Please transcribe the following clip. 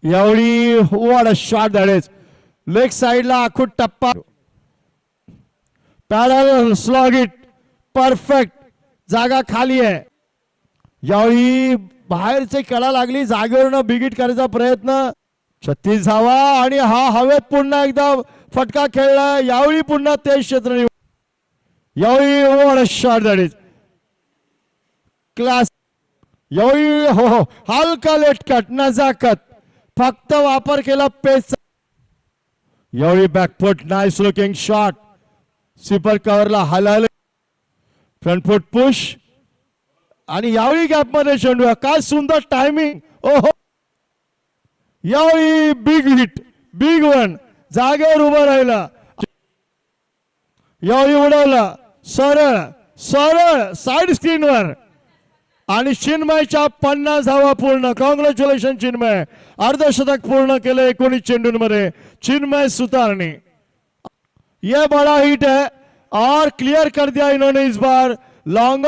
यावेळी what a shot that is leg साइडला आखूड टप्पा पॅरल स्लॉग इट परफेक्ट जागा खाली आहे. यावेळी बाहेरचे कडा लागली जागेवरनं बिगिट करायचा प्रयत्न 36 धावा आणि हा हवेत पुन्हा एकदा फटका खेळला. यावेळी पुन्हा तेज क्षेत्र यावेळी what a shot that is class. यावेळी हो हो हलका लेटकट नजाकत फक्त वापर केला पेस. यावेळी back foot nice looking shot sweeper कव्हरला हलाल फ्रंट फुट पुश आणि यावेळी गॅप मध्ये चेंडू काय सुंदर टायमिंग. ओहो यावेळी बिग हिट बिग वन जागेवर उभं राहिला. यावेळी उडवला सरळ सरळ साइड स्क्रीनवर आणि चिन्मयच्या 50 धावा पूर्ण. कॉंग्रॅच्युलेशन चिन्मय अर्धशतक पूर्ण केले 19 चेंडूंमध्ये. चिन्मय सुतारने ये बड़ा हिट है और क्लियर कर दिया इन्होंने इस बार लॉन्ग